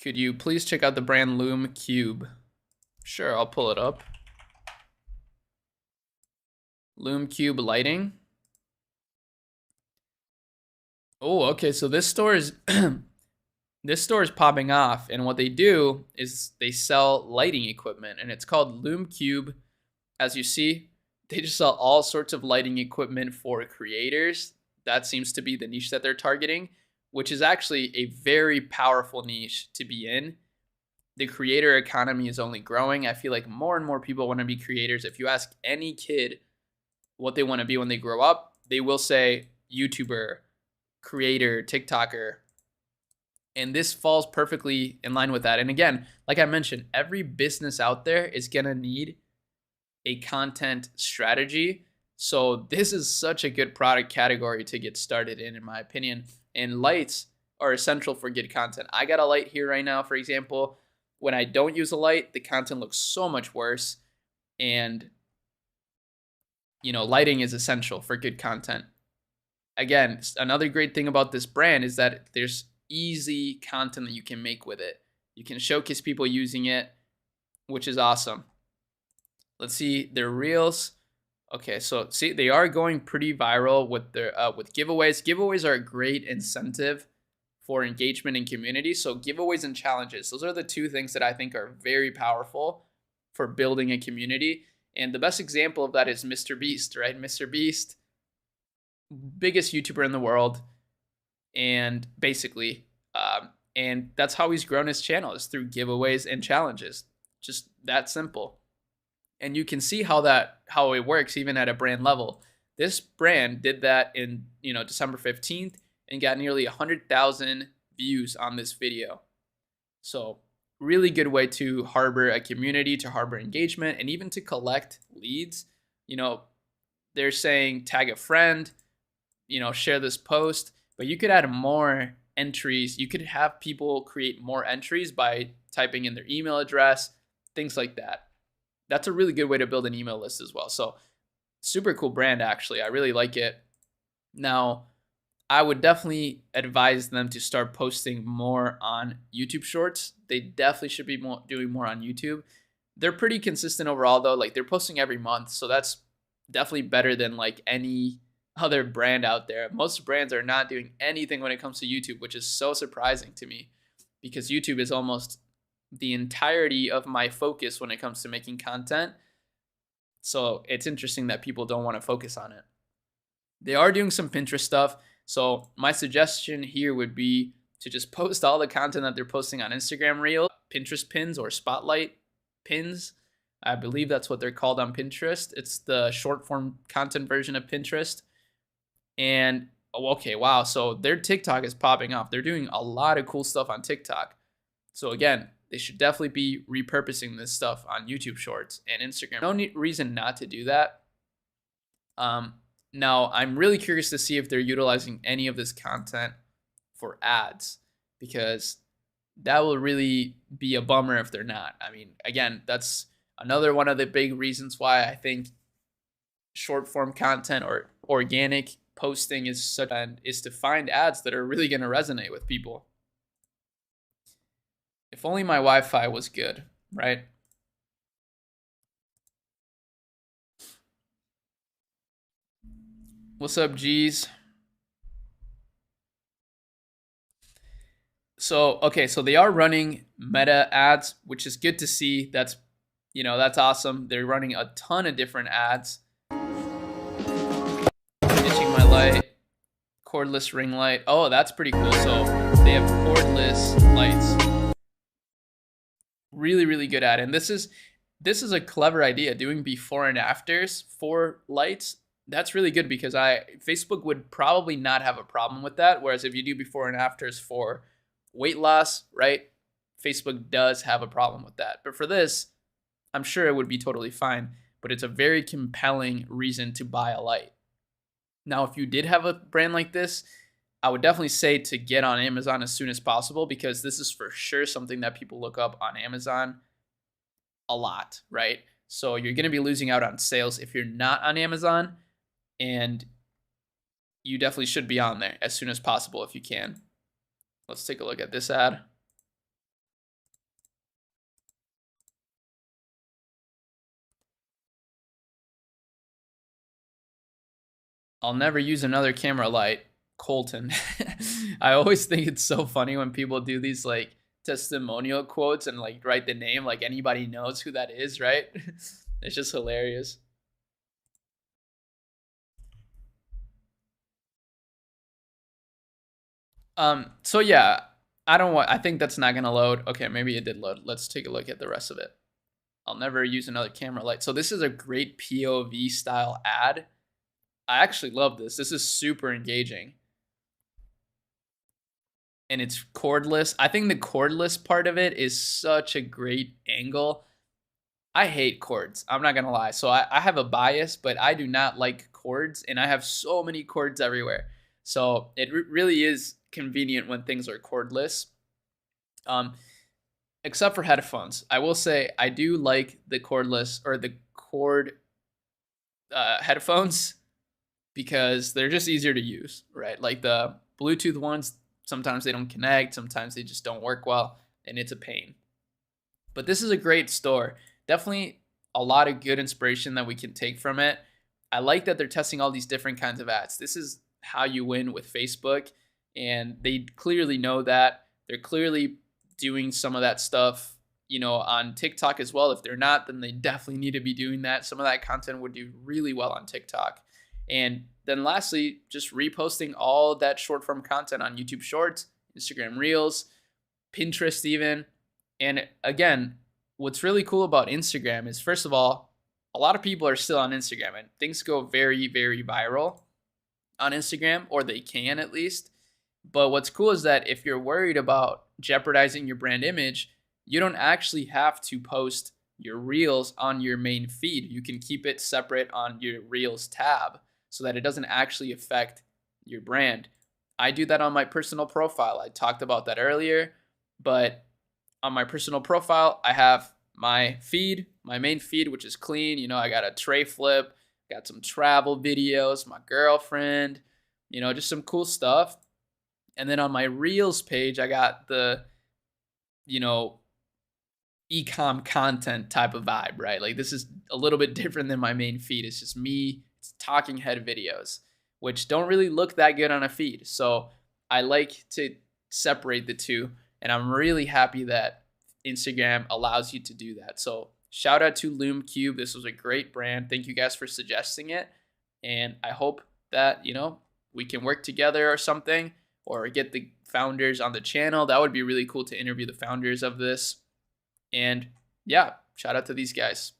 Could you please check out the brand Lume Cube? Sure, I'll pull it up. Lume Cube lighting. Oh, okay. So this store is this store is popping off, and what they do is they sell lighting equipment, and it's called Lume Cube. As you see, they just sell all sorts of lighting equipment for creators. That seems to be the niche that they're targeting, which is actually a very powerful niche to be in. The creator economy is only growing. I feel like more and more people want to be creators. If you ask any kid what they want to be when they grow up, they will say YouTuber, creator, TikToker. And this falls perfectly in line with that. And again, like I mentioned, every business out there is going to need a content strategy. So this is such a good product category to get started in my opinion. And lights are essential for good content. I got a light here right now, for example. When I don't use a light, the content looks so much worse. And, lighting is essential for good content. Again, another great thing about this brand is that there's easy content that you can make with it. You can showcase people using it, which is awesome. Let's see their reels. Okay, so see, they are going pretty viral with their with giveaways. Giveaways are a great incentive for engagement and community. So giveaways and challenges, those are the two things that I think are very powerful for building a community. And the best example of that is Mr. Beast, right? Mr. Beast, biggest YouTuber in the world, and basically, and that's how he's grown his channel, is through giveaways and challenges. Just that simple. And you can see how it works even at a brand level. This brand did that in December 15th and got nearly 100,000 views on this video. So really good way to harbor a community, to harbor engagement, and even to collect leads. They're saying tag a friend, share this post, but you could add more entries. You could have people create more entries by typing in their email address, things like that. That's a really good way to build an email list as well. So super cool brand, actually. I really like it. Now, I would definitely advise them to start posting more on YouTube Shorts. They definitely should be doing more on YouTube. They're pretty consistent overall, though. Like, they're posting every month, so that's definitely better than like any other brand out there. Most brands are not doing anything when it comes to YouTube, which is so surprising to me, because YouTube is almost the entirety of my focus when it comes to making content. So it's interesting that people don't want to focus on it. They are doing some Pinterest stuff. So my suggestion here would be to just post all the content that they're posting on Instagram Reel, Pinterest pins or spotlight pins. I believe that's what they're called on Pinterest. It's the short form content version of Pinterest. And okay, wow. So their TikTok is popping off. They're doing a lot of cool stuff on TikTok. So again, they should definitely be repurposing this stuff on YouTube Shorts and Instagram. No reason not to do that. Now, I'm really curious to see if they're utilizing any of this content for ads, because that will really be a bummer if they're not. I mean, again, that's another one of the big reasons why I think short form content or organic posting is to find ads that are really going to resonate with people. If only my Wi-Fi was good, right? What's up, G's? So, okay, so they are running meta ads, which is good to see. That's awesome. They're running a ton of different ads. Ditching my light, cordless ring light. Oh, that's pretty cool. So they have cordless lights. Really, really good ad. And this is a clever idea, doing before and afters for lights. That's really good, because Facebook would probably not have a problem with that. Whereas if you do before and afters for weight loss, right? Facebook does have a problem with that. But for this, I'm sure it would be totally fine. But it's a very compelling reason to buy a light. Now, if you did have a brand like this, I would definitely say to get on Amazon as soon as possible, because this is for sure something that people look up on Amazon a lot, right? So you're going to be losing out on sales if you're not on Amazon, and you definitely should be on there as soon as possible if you can. Let's take a look at this ad. I'll never use another camera light. Colton. I always think it's so funny when people do these like testimonial quotes and like write the name like anybody knows who that is, right? It's just hilarious. So yeah, I don't want I think that's not gonna load. Okay, maybe it did load. Let's take a look at the rest of it. I'll never use another camera light. So this is a great POV style ad. I actually love this. This is super engaging. And it's cordless. I think the cordless part of it is such a great angle. I hate cords. I'm not gonna lie. So I have a bias, but I do not like cords, and I have so many cords everywhere. So it really is convenient when things are cordless. Um, except for headphones. I will say I do like the cordless or the cord headphones because they're just easier to use, right? Like the Bluetooth ones, sometimes they don't connect, sometimes they just don't work well, and it's a pain. But this is a great store. Definitely a lot of good inspiration that we can take from it. I like that they're testing all these different kinds of ads. This is how you win with Facebook, and they clearly know that. They're clearly doing some of that stuff, on TikTok as well. If they're not, then they definitely need to be doing that. Some of that content would do really well on TikTok. And then lastly, just reposting all that short form content on YouTube Shorts, Instagram Reels, Pinterest even. And again, what's really cool about Instagram is, first of all, a lot of people are still on Instagram and things go very, very viral on Instagram, or they can at least. But what's cool is that if you're worried about jeopardizing your brand image, you don't actually have to post your Reels on your main feed. You can keep it separate on your Reels tab so that it doesn't actually affect your brand. I do that on my personal profile. I talked about that earlier, but on my personal profile, I have my feed, my main feed, which is clean. I got a tray flip, got some travel videos, my girlfriend, just some cool stuff. And then on my Reels page, I got the, you know, ecom content type of vibe, right? Like this is a little bit different than my main feed. It's just me, it's talking head videos, which don't really look that good on a feed. So I like to separate the two, and I'm really happy that Instagram allows you to do that. So shout out to Loom Cube. This was a great brand. Thank you guys for suggesting it. And I hope that, we can work together or something, or get the founders on the channel. That would be really cool to interview the founders of this. And yeah, shout out to these guys.